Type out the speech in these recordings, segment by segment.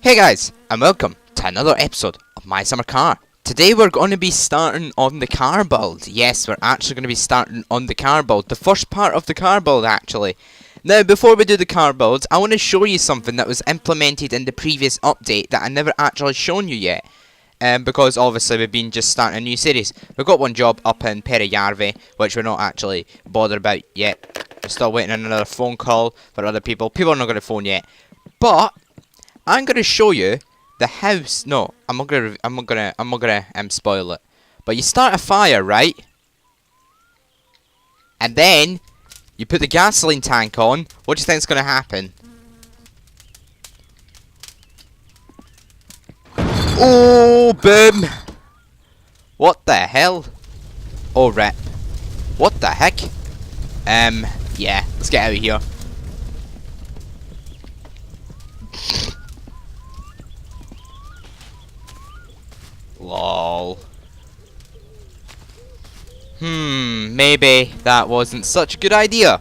Hey guys, and welcome to another episode of My Summer Car. Today we're going to be starting on the car build. Yes, we're actually going to be starting on the car build. The first part of the car build, actually. Now, before we do the car build, I want to show you something that was implemented in the previous update that I never actually shown you yet. Because obviously we've been just starting a new series. We've got one job up in connerjharper, which we're not actually bothered about yet. We're still waiting on another phone call for other people. People are not going to phone yet. But I'm gonna show you the house. No, I'm not gonna spoil it. But you start a fire, right? And then you put the gasoline tank on. What do you think's gonna happen? Oh, boom! What the hell? Oh, rip. What the heck? Yeah, let's get out of here. Lol. Maybe that wasn't such a good idea.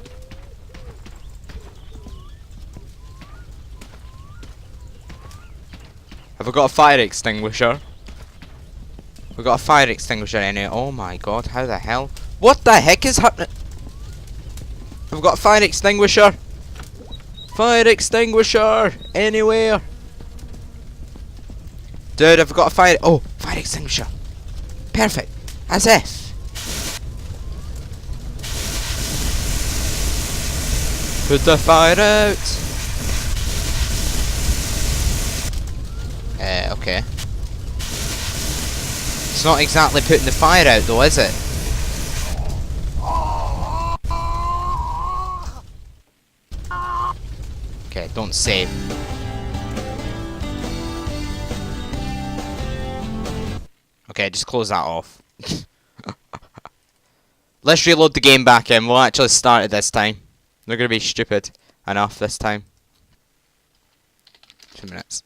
Have I got a fire extinguisher? We got a fire extinguisher in it. Oh my god, how the hell? What the heck is happening? I've got a fire extinguisher. Fire extinguisher anywhere. Dude, I've got a fire. Oh, fire extinguisher. Perfect. As if. Put the fire out. Okay. It's not exactly putting the fire out, though, is it? Okay, don't save. Okay, just close that off. Let's reload the game back in. We'll actually start it this time. They're going to be stupid enough this time. 2 minutes.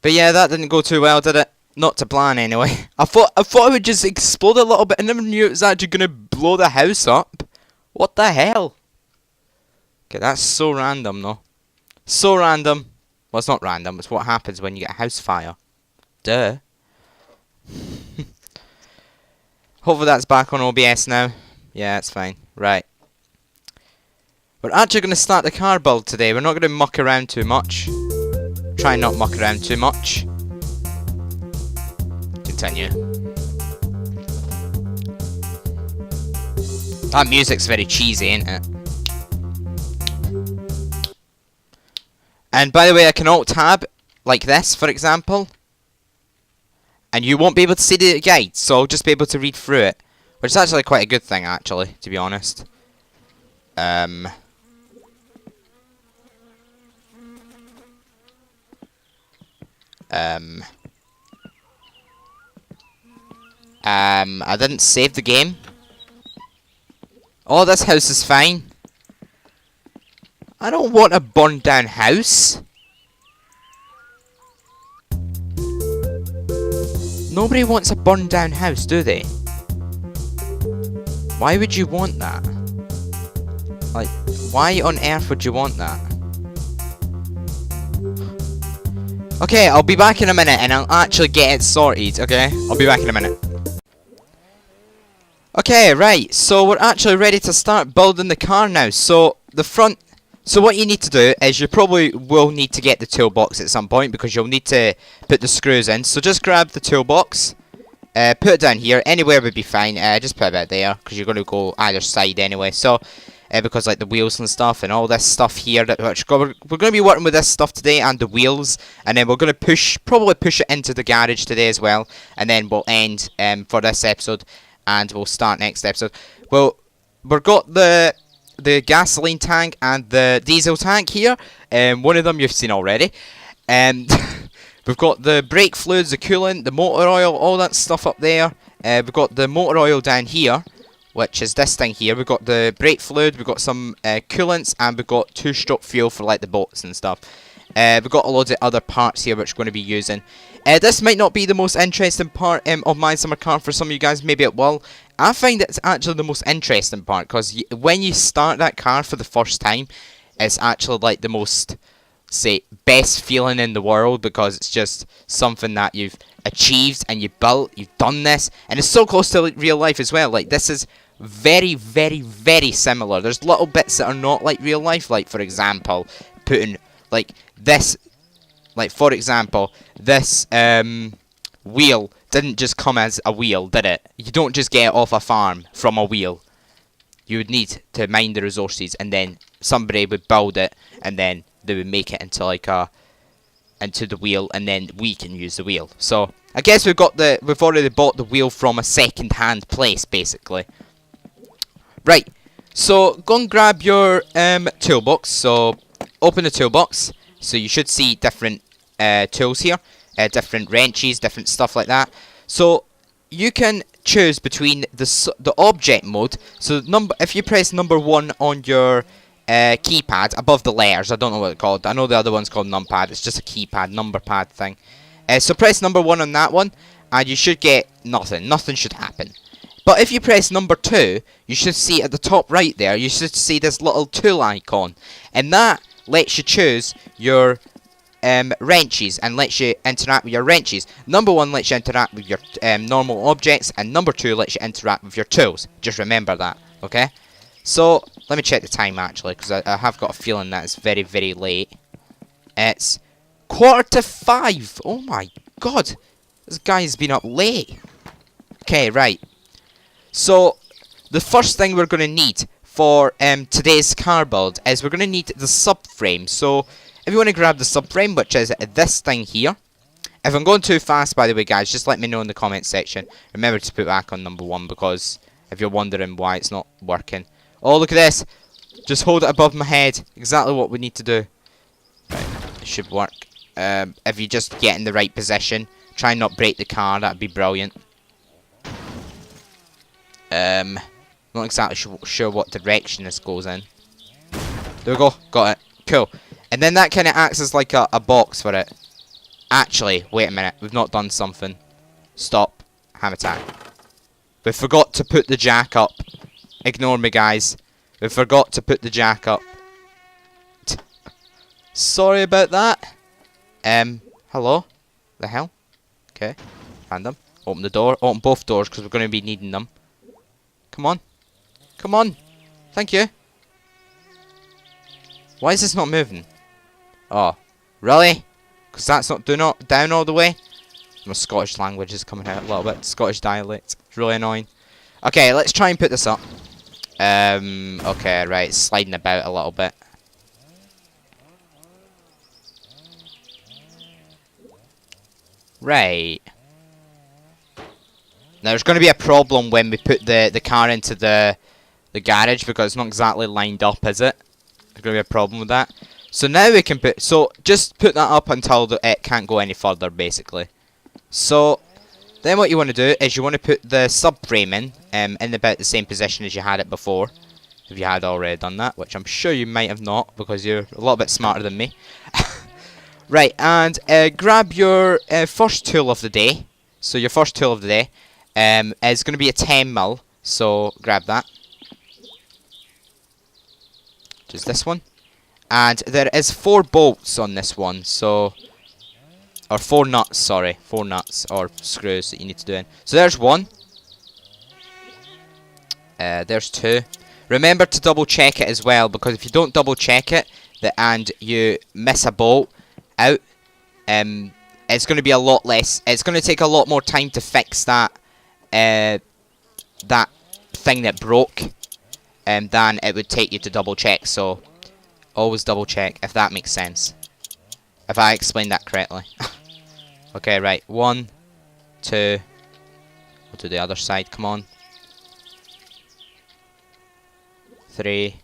But yeah, that didn't go too well, did it? Not to plan anyway. I thought it would just explode a little bit. I never knew it was actually going to blow the house up. What the hell? Okay, that's so random though. So random. Well, it's not random. It's what happens when you get a house fire. Duh. Hopefully that's back on OBS now. Yeah, it's fine. Right. We're actually going to start the car build today. We're not going to muck around too much. Try not muck around too much. Continue. That music's very cheesy, ain't it? And by the way, I can alt-tab like this, for example. And you won't be able to see the guide, so I'll just be able to read through it. Which is actually quite a good thing, actually, to be honest. I didn't save the game. Oh, this house is fine. I don't want a burned down house. Nobody wants a burned down house, do they? Why would you want that? Like, why on earth would you want that? Okay, I'll be back in a minute and I'll actually get it sorted, okay? I'll be back in a minute. Okay, right, so we're actually ready to start building the car now. So, the front... So what you need to do is you probably will need to get the toolbox at some point because you'll need to put the screws in. So just grab the toolbox, put it down here. Anywhere would be fine. Just put it about there because you're going to go either side anyway. So because like the wheels and stuff and all this stuff here, we're going to be working with this stuff today and the wheels, and then we're going to probably push it into the garage today as well, and then we'll end for this episode and we'll start next episode. Well, we've got the gasoline tank and the diesel tank here. One of them you've seen already. And we've got the brake fluids, the coolant, the motor oil, all that stuff up there. We've got the motor oil down here, which is this thing here. We've got the brake fluid, we've got some coolants, and we've got 2-stroke fuel for like the boats and stuff. We've got a load of other parts here which we're going to be using. This might not be the most interesting part of my summer car for some of you guys. Maybe it will. I find it's actually the most interesting part because when you start that car for the first time, it's actually like the most say, best feeling in the world, because it's just something that you've achieved and you built, you've done this, and it's so close to like, real life as well. Like, this is very, very, very similar. There's little bits that are not like real life, like, for example, putting, like, this, like, for example, this, wheel didn't just come as a wheel, did it? You don't just get it off a farm from a wheel. You would need to mine the resources, and then somebody would build it, and then they would make it into like into the wheel, and then we can use the wheel. So I guess we've already bought the wheel from a second-hand place, basically. Right. So go and grab your toolbox. So open the toolbox. So you should see different tools here, different wrenches, different stuff like that. So you can choose between the object mode. So if you press number 1 on your keypad above the letters, I don't know what it's called. I know the other one's called numpad. It's just a keypad, number pad thing. So press number 1 on that one, and you should get nothing. Nothing should happen. But if you press number 2, you should see at the top right there, you should see this little tool icon, and that lets you choose your wrenches and lets you interact with your wrenches. Number 1 lets you interact with your normal objects, and number 2 lets you interact with your tools. Just remember that, okay? So let me check the time actually, because I have got a feeling that it's very, very late. It's 4:45. Oh my god, this guy's been up late. Okay, right. So the first thing we're going to need for today's car build is we're going to need the subframe. So if you want to grab the subframe, which is this thing here. If I'm going too fast, by the way, guys, just let me know in the comment section. Remember to put back on number 1, because if you're wondering why it's not working. Oh, look at this. Just hold it above my head. Exactly what we need to do. Right, it should work. If you just get in the right position, try and not break the car, that'd be brilliant. Not exactly sure what direction this goes in. There we go. Got it. Cool. And then that kind of acts as like a box for it. Actually, wait a minute. We've not done something. Stop. Ham attack. We forgot to put the jack up. Ignore me, guys. We forgot to put the jack up. Sorry about that. Hello? The hell? Okay. Random. Open the door. Open both doors, because we're going to be needing them. Come on. Come on. Thank you. Why is this not moving? Oh. Really? Because that's not down all the way? My Scottish language is coming out a little bit. Scottish dialect. It's really annoying. Okay, let's try and put this up. Okay, right. It's sliding about a little bit. Right. Now, there's going to be a problem when we put the car into the garage, because it's not exactly lined up, is it? There's going to be a problem with that. So now we can put... So, just put that up until it can't go any further, basically. So, then what you want to do is you want to put the subframe in about the same position as you had it before. If you had already done that, which I'm sure you might have not, because you're a little bit smarter than me. Right, and grab your first tool of the day. So, your first tool of the day is going to be a 10mm. So, grab that. Just this one. And there is 4 bolts on this one, so... Or 4 nuts, sorry. 4 nuts, or screws that you need to do in. So there's 1. There's 2. Remember to double check it as well, because if you don't double check it, and you miss a bolt out, it's going to be a lot less... It's going to take a lot more time to fix that, that thing that broke, than it would take you to double check, so... Always double check, if that makes sense. If I explained that correctly. Okay, right. 1, 2. We'll do the other side, come on. 3.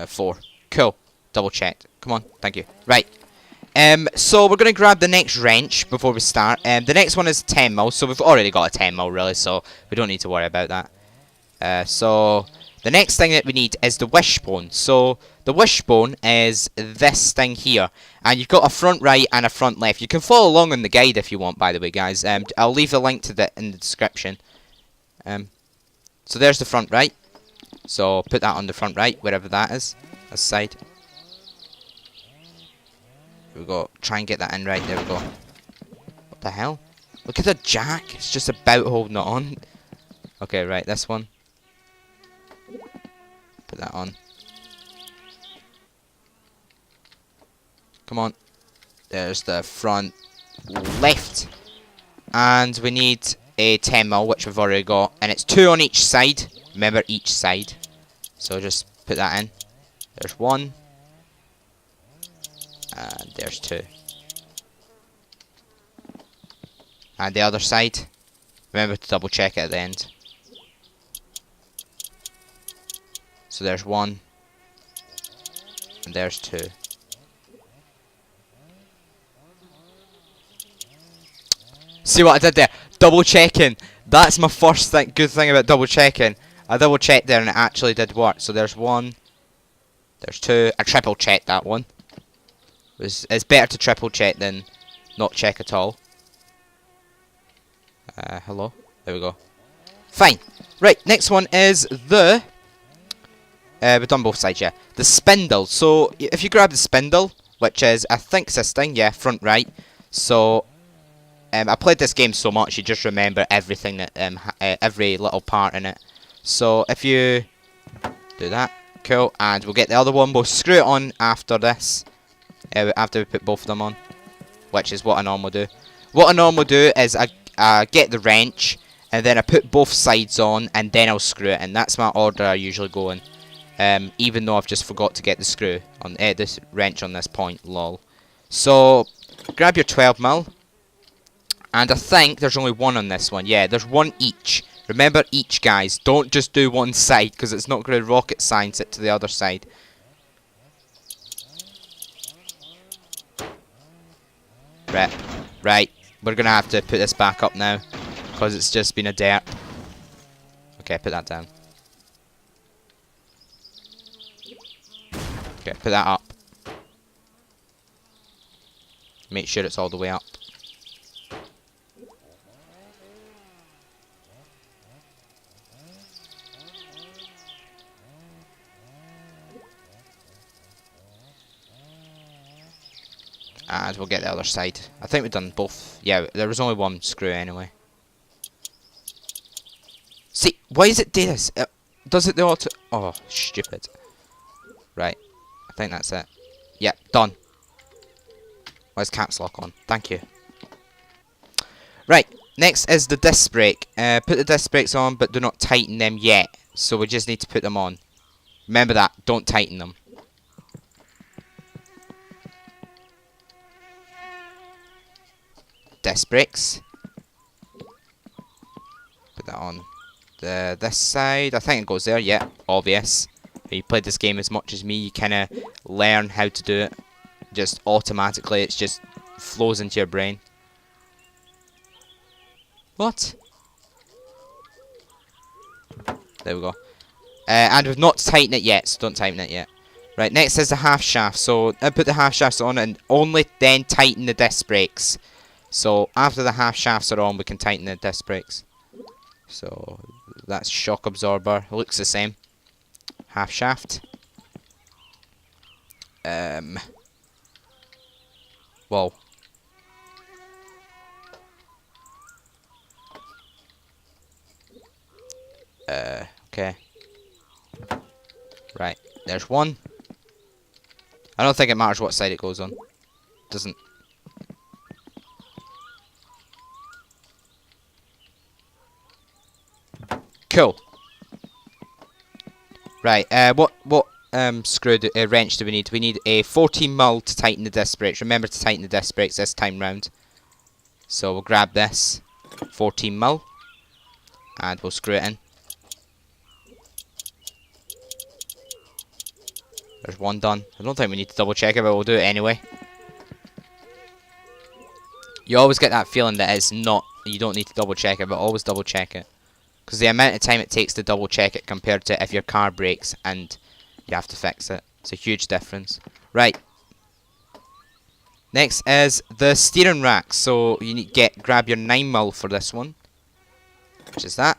4. Cool. Double checked. Come on, thank you. Right. So we're going to grab the next wrench before we start. The next one is 10mm, so we've already got a 10mm really, so we don't need to worry about that. So... The next thing that we need is the wishbone. So, the wishbone is this thing here. And you've got a front right and a front left. You can follow along on the guide if you want, by the way, guys. I'll leave the link to that in the description. So, there's the front right. So, put that on the front right, wherever that is. this side. There we go. Try and get that in right. There we go. What the hell? Look at the jack. It's just about holding it on. Okay, right. This one. Put that on. Come on. There's the front left. And we need a 10mm, which we've already got. And it's 2 on each side. Remember, each side. So just put that in. There's 1. And there's 2. And the other side. Remember to double check it at the end. So there's 1. And there's 2. See what I did there? Double checking. That's my first good thing about double checking. I double checked there and it actually did work. So there's 1. There's 2. I triple checked that one. It's better to triple check than not check at all. Hello? There we go. Fine. Right, next one is the... we've done both sides, yeah. The spindle. So, if you grab the spindle, which is, I think, this thing, yeah, front right. So, I played this game so much, you just remember everything, that every little part in it. So, if you do that, cool, and we'll get the other one. We'll screw it on after this, after we put both of them on, which is what I normally do. What I normally do is I get the wrench, and then I put both sides on, and then I'll screw it, and that's my order I usually go in. Even though I've just forgot to get the screw on this wrench on this point, lol. So, grab your 12mm, and I think there's only 1 on this one. Yeah, there's 1 each. Remember each, guys. Don't just do one side, because it's not going to rocket science it to the other side. Right. We're going to have to put this back up now, because it's just been a dirt. Okay, put that down. Okay, put that up. Make sure it's all the way up. And we'll get the other side. I think we've done both. Yeah, there was only 1 screw anyway. See, why does it do this? Does it the auto... Oh, stupid. Right. I think that's it. Yep, done. Where's caps lock on? Thank you. Right, next is the disc brake. Put the disc brakes on, but do not tighten them yet. So we just need to put them on. Remember that, don't tighten them. Disc brakes. Put that on this side. I think it goes there. Yeah, obvious. If you played this game as much as me, you kind of learn how to do it. Just automatically, it just flows into your brain. What? There we go. And we've not tightened it yet, so don't tighten it yet. Right, next is the half shaft. So I put the half shafts on and only then tighten the disc brakes. So after the half shafts are on, we can tighten the disc brakes. So that's shock absorber. It looks the same. Half shaft. Whoa. Okay. Right, there's 1. I don't think it matters what side it goes on. Doesn't. Cool. Right, what wrench do we need? We need a 14mm to tighten the disc brakes. Remember to tighten the disc brakes this time round. So we'll grab this 14mm and we'll screw it in. There's 1 done. I don't think we need to double check it, but we'll do it anyway. You always get that feeling that it's not, you don't need to double check it, but always double check it. Because the amount of time it takes to double check it compared to if your car breaks and you have to fix it. It's a huge difference. Right. Next is the steering rack. So you need grab your 9mm for this one. Which is that.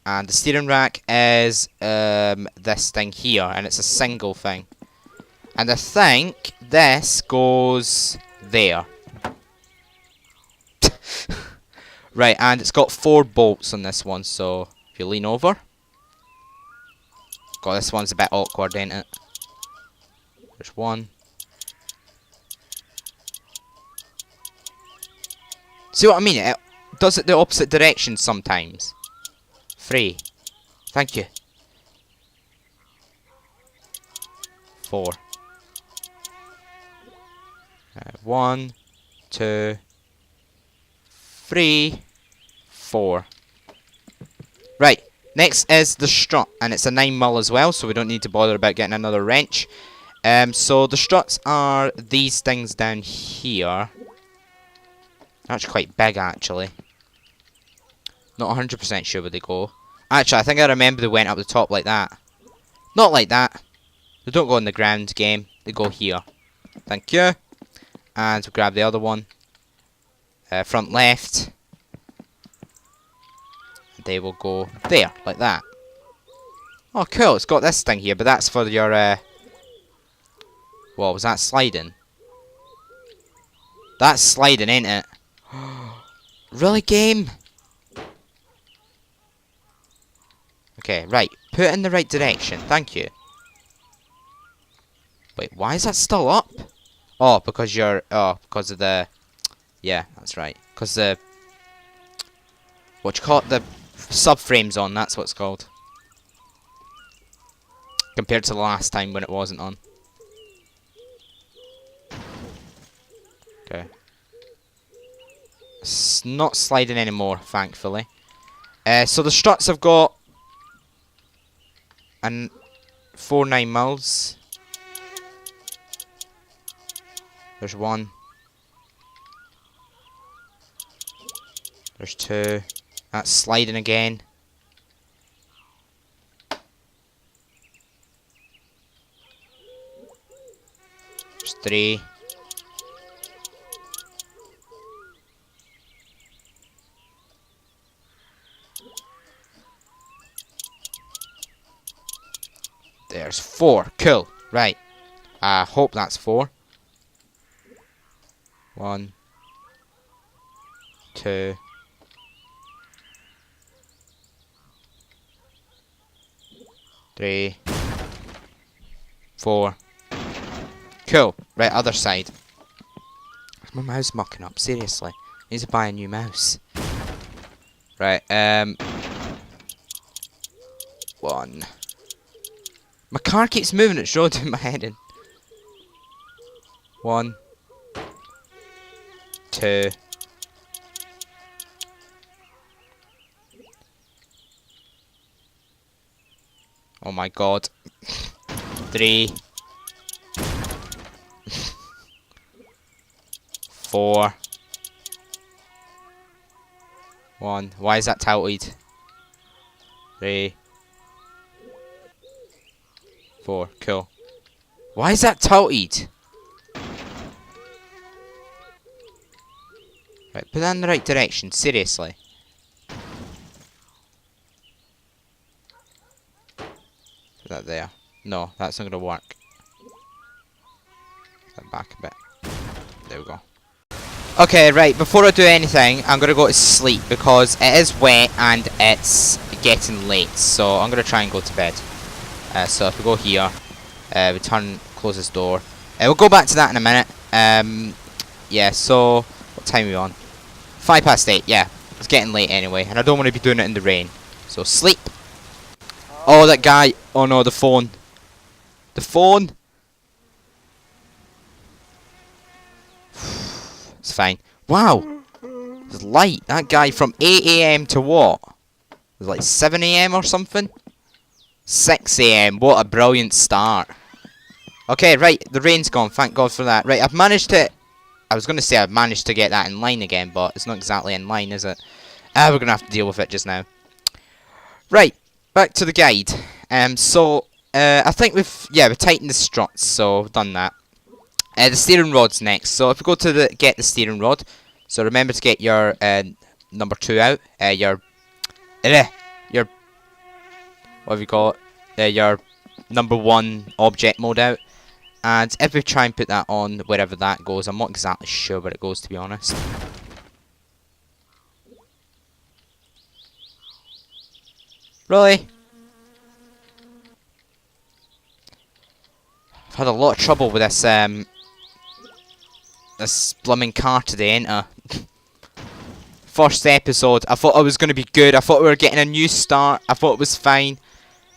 And the steering rack is this thing here. And it's a single thing. And I think this goes there. Right, and it's got 4 bolts on this one, so if you lean over. God, this one's a bit awkward, ain't it? There's 1. See what I mean? It does it the opposite direction sometimes. 3. Thank you. 4. 1, 2, 3, 4. Right. Next is the strut, and it's a 9mm as well, so we don't need to bother about getting another wrench. So the struts are these things down here. That's quite big, actually. Not 100% sure where they go. Actually, I think I remember they went up the top like that. Not like that. They don't go on the ground, game. They go here. Thank you. And we'll grab the other one. Front left. They will go there, like that. Oh, cool. It's got this thing here, but that's for your, what was that, sliding? That's sliding, ain't it? Really, game? Okay, right. Put it in the right direction. Thank you. Wait, why is that still up? Oh, because you're... Oh, because of the... Yeah, that's right. Because the... What you call it? The subframe's on. That's what it's called. Compared to the last time when it wasn't on. Okay. It's not sliding anymore, thankfully. So the struts have got... and 4 9mm. There's 1. There's 2. That's sliding again. There's 3. There's 4. Cool. Right. I hope that's 4. 1, 2, 3, 4. Cool. Right, other side. Is my mouse mucking up? Seriously. I need to buy a new mouse. Right, 1. My car keeps moving, it's rolling my head in. 1, 2. Oh my god. 3. 4. 1. Why is that tilted? 3. 4. Cool. Why is that tilted? Right, put that in the right direction, seriously. Put that there. No, that's not gonna work. Put that back a bit. There we go. Okay, right, before I do anything, I'm gonna go to sleep because it is wet and it's getting late, so I'm gonna try and go to bed. So if we go here, we close this door. We'll go back to that in a minute. Yeah, so, what time are we on? 8:05, yeah. It's getting late anyway, and I don't want to be doing it in the rain. So, sleep. Oh, that guy. Oh no, the phone. The phone. It's fine. Wow. It's light. That guy from 8 AM to what? It was like 7 AM or something? 6 AM. What a brilliant start. Okay, right. The rain's gone. Thank God for that. Right, I've managed to... I was going to say I've managed to get that in line again, but it's not exactly in line, is it? We're going to have to deal with it just now. Right. Back to the guide. I think we've tightened the struts, so we've done that. The steering rod's next. So if we go to get the steering rod, so remember to get your number 2 out. Your what do you call it? Your number 1 object mode out, And if we try and put that on wherever that goes, I'm not exactly sure where it goes, to be honest. Really? I've had a lot of trouble with this, this blooming car today, ain't I? First episode, I thought I was going to be good. I thought we were getting a new start. I thought it was fine.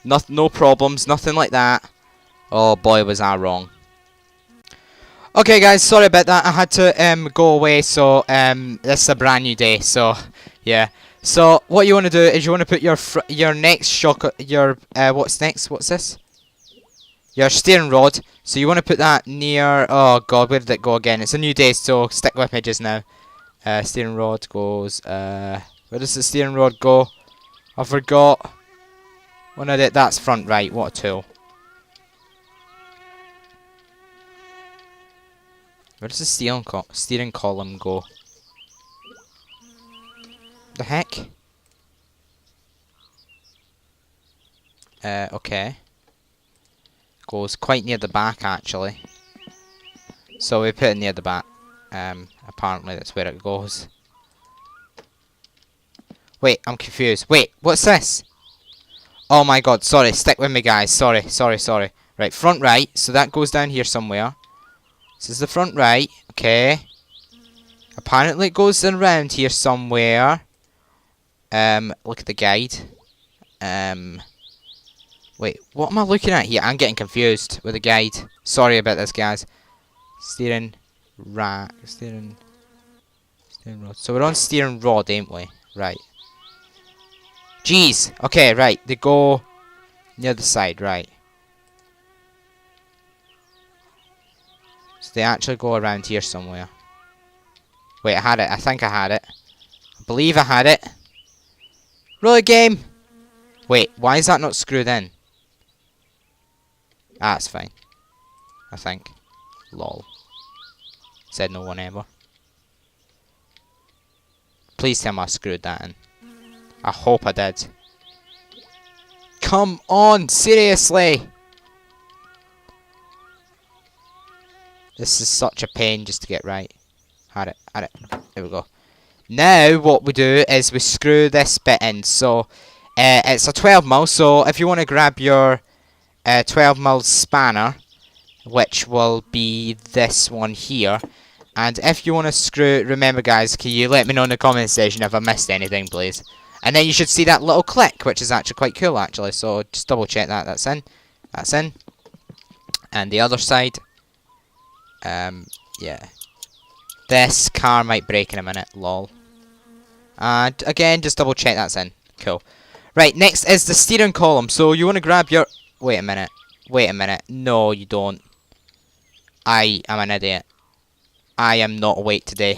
No problems, nothing like that. Oh boy, was I wrong. Okay guys, sorry about that. I had to go away, so this is a brand new day, so yeah. So what you want to do is you want to put your next shock, what's next? What's this? Your steering rod. So you want to put that near. Oh god, where did it go again? It's a new day, so stick with me just now. Steering rod goes. Where does the steering rod go? I forgot. When I did, that's front right. What a tool. Where does the steering column go? The heck? Okay. Goes quite near the back, actually. So we put it near the back. Apparently that's where it goes. Wait, I'm confused. Wait, what's this? Oh my god, sorry. Stick with me, guys. Sorry. Right, front right. So that goes down here somewhere. This is the front right. Okay. Apparently it goes around here somewhere. Look at the guide. Wait, what am I looking at here? I'm getting confused with the guide. Sorry about this, guys. Steering rod. So we're on steering rod, ain't we? Right. Jeez. Okay, right. They go near the side, right. So they actually go around here somewhere. Wait, I had it. I think I had it. I believe I had it. Really, game? Wait, why is that not screwed in? Ah, it's fine. I think. Lol. Said no one ever. Please tell me I screwed that in. I hope I did. Come on, seriously! This is such a pain just to get right. Had it. There we go. Now what we do is we screw this bit in. So it's a 12mm. So if you want to grab your 12mm spanner, which will be this one here, and if you want to screw, remember guys, can you let me know in the comment section if I missed anything, please? And then you should see that little click, which is actually quite cool, actually. So just double check that. That's in. That's in. And the other side. Yeah. This car might break in a minute. Lol. And again, just double check that's in. Cool. Right, next is the steering column. So you want to grab your... Wait a minute. No, you don't. I am an idiot. I am not awake today.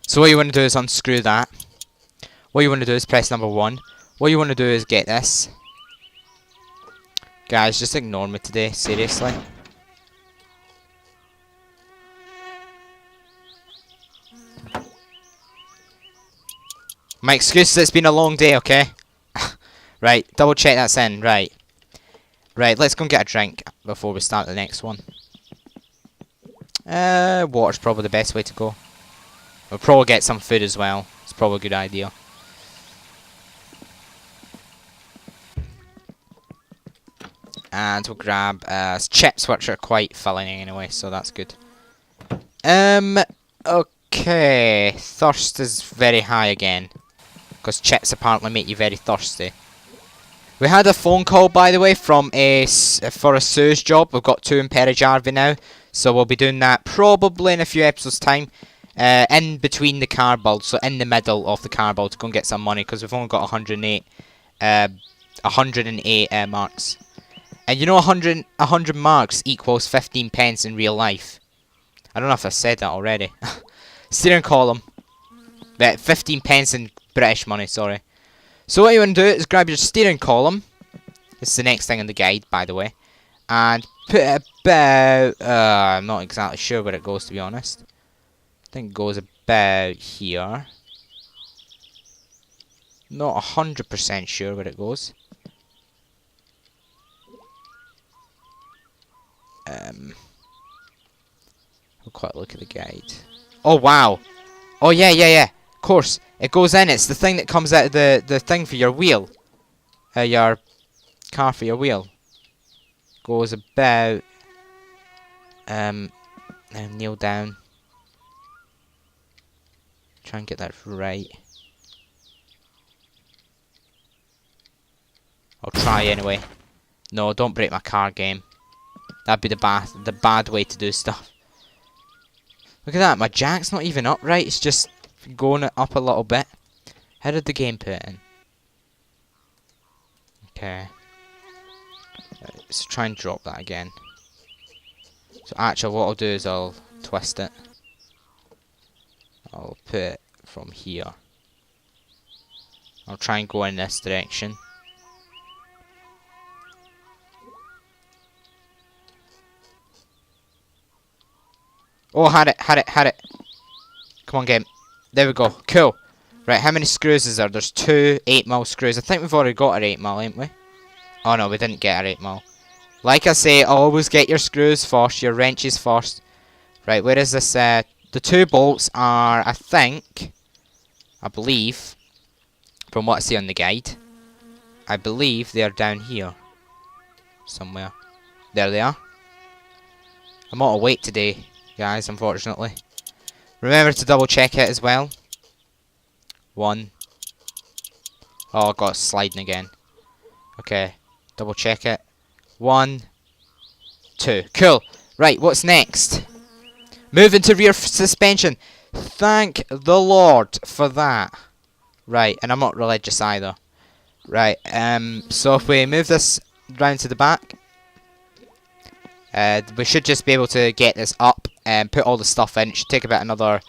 So what you want to do is unscrew that. What you want to do is press number 1. What you want to do is get this. Guys, just ignore me today. Seriously. My excuse is it's been a long day, okay? Right, double check that's in. Right, let's go and get a drink before we start the next one. Water's probably the best way to go. We'll probably get some food as well. It's probably a good idea. And we'll grab chips, which are quite filling anyway, so that's good. Okay. Thirst is very high again. Because chips apparently make you very thirsty. We had a phone call, by the way, from for a sewage job. We've got 2 in connerjharper now. So we'll be doing that probably in a few episodes' time. In between the car builds, so in the middle of the car build to go and get some money. Because we've only got 108 marks. And you know 100 marks equals 15 pence in real life. I don't know if I said that already. Steering column. 15 pence in British money, sorry. So what you want to do is grab your steering column. This is the next thing in the guide, by the way. And put it about... I'm not exactly sure where it goes, to be honest. I think it goes about here. Not 100% sure where it goes. a quick look at the guide. Oh wow! Oh yeah, yeah, yeah. Of course, it goes in. It's the thing that comes out of the thing for your wheel. Your car for your wheel. Goes about. Kneel down. Try and get that right. I'll try anyway. No, don't break my car, game. That'd be the bad way to do stuff. Look at that, my jack's not even up right. It's just going up a little bit. How did the game put it in? Okay. Let's try and drop that again. So actually what I'll do is I'll twist it. I'll put it from here. I'll try and go in this direction. Oh, had it, had it, had it. Come on, game. There we go. Cool. Right, how many screws is there? There's 2 8mm screws. I think we've already got our 8mm, ain't we? Oh no, we didn't get our 8mm. Like I say, always get your screws first, your wrenches first. Right, where is this? The 2 bolts are, I believe, from what I see on the guide, I believe they are down here. Somewhere. There they are. I'm out of weight today, guys, unfortunately. Remember to double check it as well. 1. Oh, I got sliding again. Okay, double check it. 1, 2. Cool. Right, what's next? Move into rear suspension. Thank the Lord for that. Right, and I'm not religious either. Right, so if we move this round to the back, we should just be able to get this up and put all the stuff in. It should take about another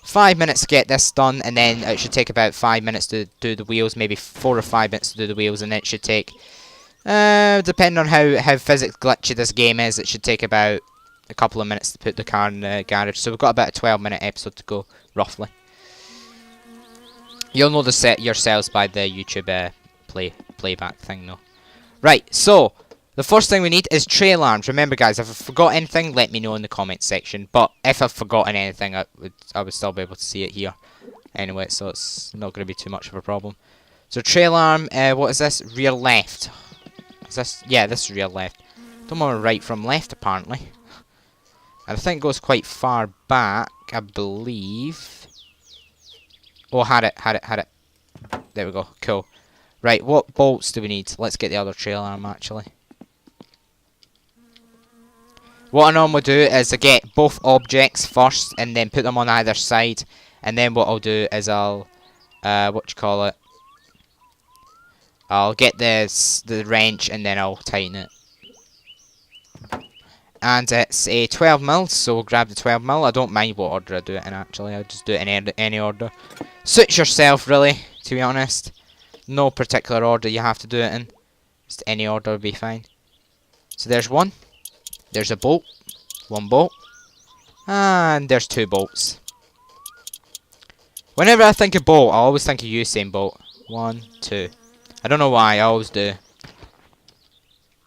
5 minutes to get this done, and then it should take about 5 minutes to do the wheels, maybe 4 or 5 minutes to do the wheels, and then it should take, depending on how physics glitchy this game is, it should take about a couple of minutes to put the car in the garage. So we've got about a 12-minute episode to go, roughly. You'll know the set yourselves by the YouTube playback thing, though. Right, so the first thing we need is tray alarms. Remember, guys, if I forgot anything, let me know in the comments section. But if I've forgotten anything, I would still be able to see it here. Anyway, so it's not going to be too much of a problem. So tray alarm, what is this? Rear left. Is this? Yeah, this is rear left. Don't want right from left, apparently. And I think it goes quite far back, I believe. Oh, had it, had it, had it. There we go, cool. Right, what bolts do we need? Let's get the other tray alarm, actually. What I normally do is I get both objects first and then put them on either side. And then what I'll do is I'll, I'll get the wrench and then I'll tighten it. And it's a 12mm, so we'll grab the 12mm. I don't mind what order I do it in, actually. I'll just do it in any order. Suits yourself, really, to be honest. No particular order you have to do it in. Just any order will be fine. So there's one. There's a bolt. 1 bolt. And there's 2 bolts. Whenever I think of bolt, I always think of Usain Bolt. 1, 2. I don't know why, I always do.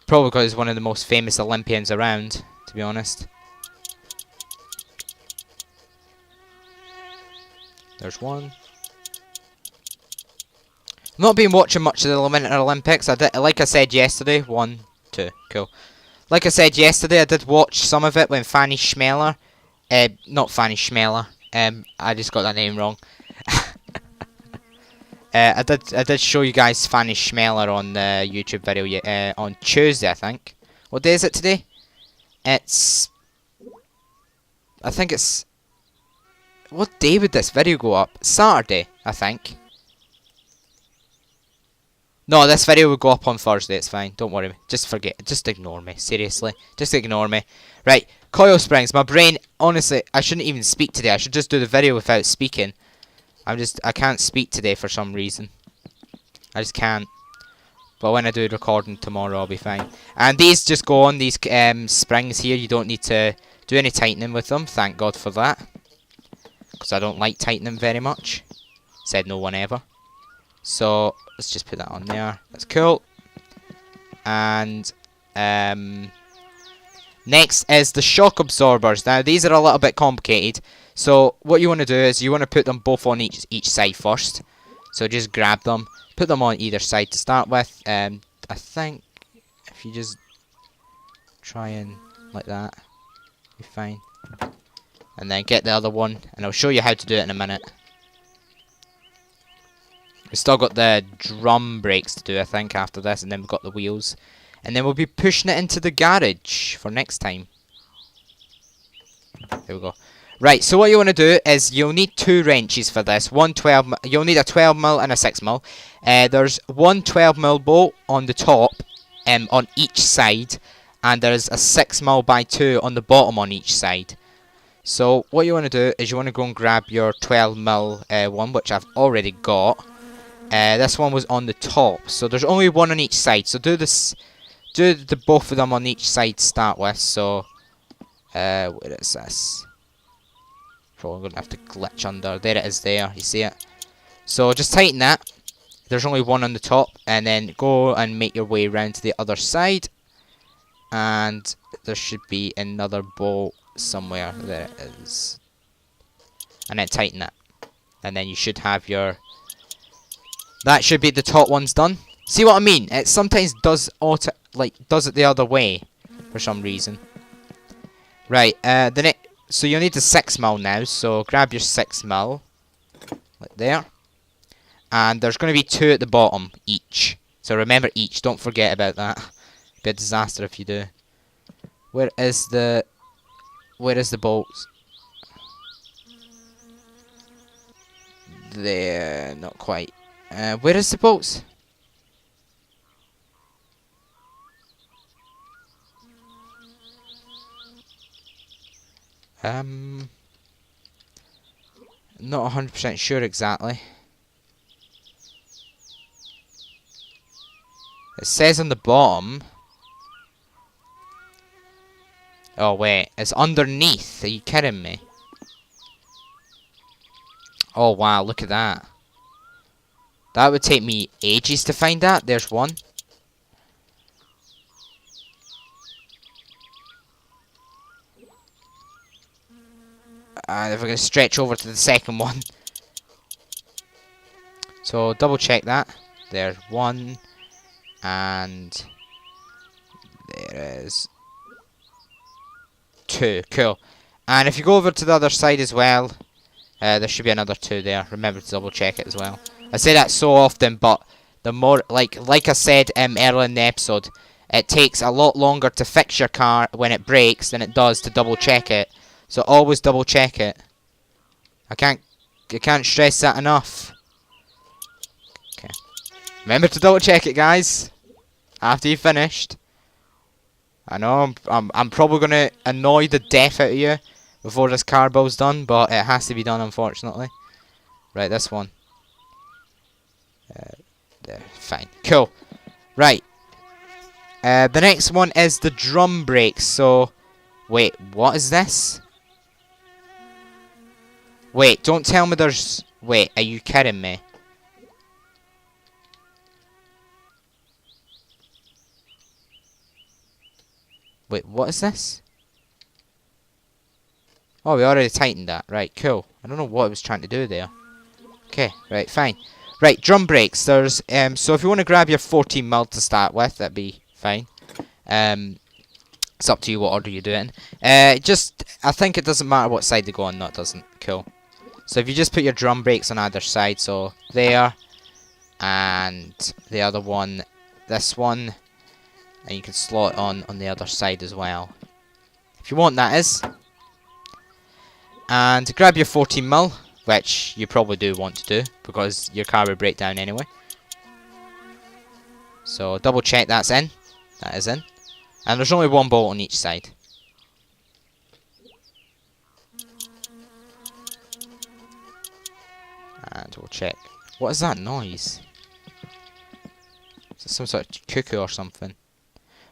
Probably because he's one of the most famous Olympians around, to be honest. There's 1. I've not been watching much of the Winter Olympics. Like I said yesterday. 1, 2. Cool. Like I said yesterday, I did watch some of it when Fanny Schmeller... not Fanny Schmeller. I just got that name wrong. I did show you guys Fanny Schmeller on the YouTube video on Tuesday, I think. What day is it today? I think it's... What day would this video go up? Saturday, I think. No, this video will go up on Thursday, it's fine. Don't worry. Just forget. Just ignore me. Seriously. Just ignore me. Right. Coil springs. My brain, honestly, I shouldn't even speak today. I should just do the video without speaking. I can't speak today for some reason. I just can't. But when I do the recording tomorrow, I'll be fine. And these just go on, these springs here. You don't need to do any tightening with them. Thank God for that. Because I don't like tightening very much. Said no one ever. So, let's just put that on there. That's cool. And, Next is the shock absorbers. Now these are a little bit complicated. So what you want to do is you want to put them both on each side first. So just grab them, put them on either side to start with. I think if you just try and like that, you're fine. And then get the other one, and I'll show you how to do it in a minute. We've still got the drum brakes to do, I think, after this, and then we've got the wheels. And then we'll be pushing it into the garage for next time. There we go. Right, so what you want to do is you'll need 2 wrenches for this. You'll need a 12mm and a 6mm. There's one 12mm bolt on the top, on each side, and there's a 6mm by 2 on the bottom on each side. So what you want to do is you want to go and grab your 12mm one, which I've already got. This one was on the top, so there's only one on each side. So do the both of them on each side to start with. So where is this? Probably gonna have to glitch under. There it is. There, you see it. So just tighten that. There's only one on the top, and then go and make your way around to the other side. And there should be another bolt somewhere. There it is. And then tighten that, and then you should have your. That should be the top ones done. See what I mean? It sometimes does does it the other way for some reason. Right. So you'll need the 6mm now. So grab your 6mm, like there. And there's going to be 2 at the bottom each. So remember each. Don't forget about that. Be a disaster if you do. Where is the bolts? There, not quite. Where is the bolts? Not 100% sure exactly. It says on the bottom. Oh wait, it's underneath. Are you kidding me? Oh wow, look at that. That would take me ages to find that. There's one. And if we're going to stretch over to the second one. So double check that. There's one. And there is 2. Cool. And if you go over to the other side as well, there should be another 2 there. Remember to double check it as well. I say that so often, but the more, like I said earlier in the episode, it takes a lot longer to fix your car when it breaks than it does to double check it. So always double check it. I can't stress that enough. Okay. Remember to double check it, guys. After you've finished. I know I'm probably gonna annoy the death out of you before this car build's done, but it has to be done, unfortunately. Right, this one. There, fine, cool. Right. The next one is the drum brakes. So, wait, what is this? Wait, don't tell me there's. Wait, are you kidding me? Wait, what is this? Oh, we already tightened that. Right, cool. I don't know what I was trying to do there. Okay, right, fine. Right, drum brakes. There's so if you want to grab your 14mm to start with, that'd be fine. It's up to you what order you do it in. I think it doesn't matter what side they go on. No, it doesn't. Cool. So if you just put your drum brakes on either side, so there, and the other one, this one, and you can slot it on the other side as well, if you want, that is. And grab your 14mm, which you probably do want to do, because your car will break down anyway. So double check that's in. That is in. And there's only one bolt on each side. And we'll check. What is that noise? Is it some sort of cuckoo or something?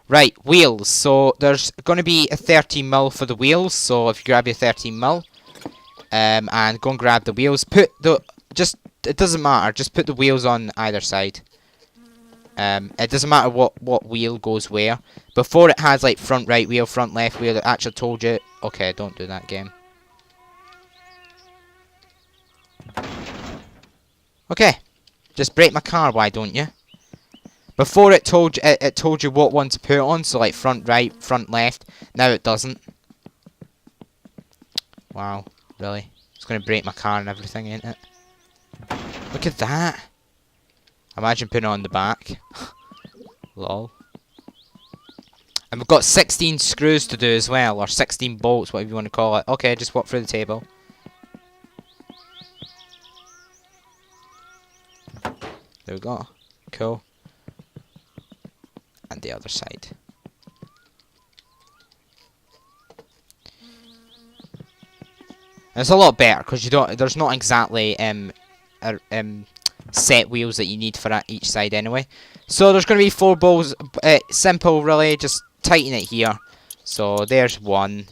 Right, wheels. So there's going to be a 13mm for the wheels. So if you grab your 13mm, and go and grab the wheels. It doesn't matter. Just put the wheels on either side. It doesn't matter what wheel goes where. Before it has like front right wheel, front left wheel, it actually told you. Okay, don't do that game. Okay, just break my car, why don't you? Before it told you, it told you what one to put on, so like front right, front left. Now it doesn't. Wow, really? It's gonna break my car and everything, ain't it? Look at that. Imagine putting it on the back. Lol. And we've got 16 screws to do as well, or 16 bolts, whatever you want to call it. Okay, just walk through the table. There we go. Cool. And the other side. And it's a lot better because you don't. There's not exactly set wheels that you need for each side anyway. So there's going to be 4 bolts. Simple, really. Just tighten it here. So there's 1.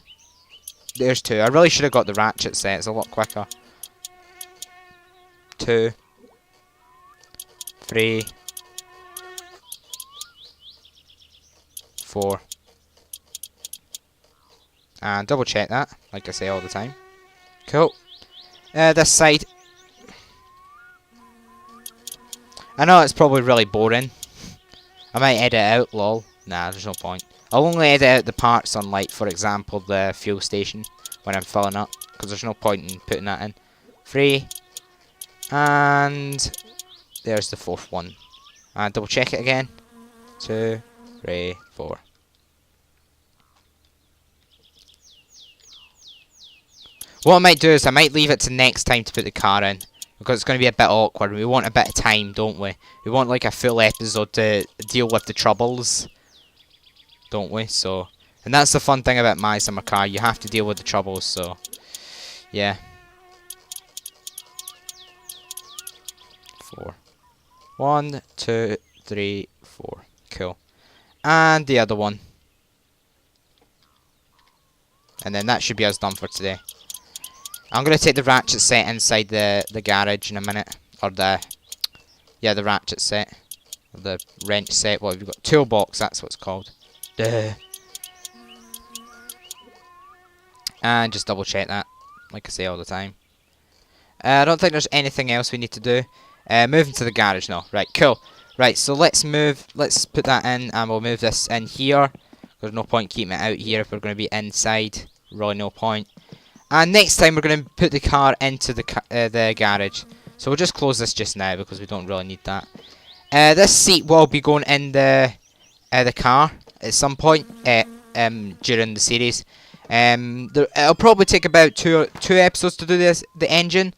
There's 2. I really should have got the ratchet set. It's a lot quicker. 2. 3. 4. And double check that, like I say all the time. Cool. This side. I know it's probably really boring. I might edit it out, lol. Nah, there's no point. I'll only edit out the parts on, like, for example, the fuel station when I'm filling up, because there's no point in putting that in. 3. And there's the 4th one. And double check it again. 2, 3, 4. What I might do is I might leave it to next time to put the car in, because it's going to be a bit awkward. We want a bit of time, don't we? We want like a full episode to deal with the troubles, don't we? So, and that's the fun thing about My Summer Car. You have to deal with the troubles. So, yeah. 4. 1, 2, 3, 4. Cool. And the other one. And then that should be us done for today. I'm going to take the ratchet set inside the garage in a minute. Or the ratchet set. Or the wrench set. What have you got? Toolbox, that's what it's called. Duh. And just double check that. Like I say all the time. I don't think there's anything else we need to do. Moving to the garage now. Right, cool. Right, so let's put that in, and we'll move this in here. There's no point keeping it out here if we're going to be inside. Really no point. And next time we're going to put the car into the garage. So we'll just close this just now because we don't really need that. This seat will be going in the car at some point during the series. It'll probably take about two episodes to do the engine.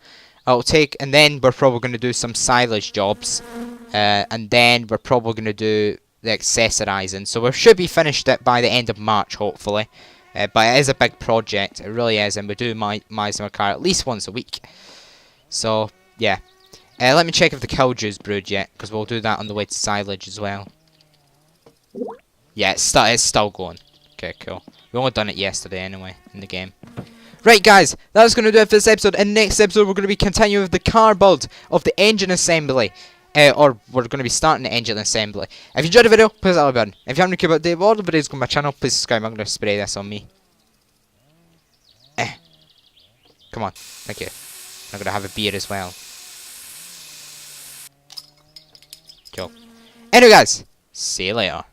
And then we're probably going to do some silage jobs. And then we're probably going to do the accessorizing. So we should be finished it by the end of March, hopefully. But it is a big project, it really is, and we do my summer car at least once a week. So, yeah. Let me check if the Killju's brewed yet, because we'll do that on the way to silage as well. Yeah, it's still going. Okay, cool. We only done it yesterday anyway, in the game. Right, guys, that's going to do it for this episode. In the next episode, we're going to be continuing with the car build of the engine assembly. Or we're going to be starting the engine assembly. If you enjoyed the video, please hit the like button. If you haven't care about all the videos on my channel, please subscribe. I'm going to spray this on me. Come on. Thank you. I'm going to have a beer as well. Cool. Anyway, guys, see you later.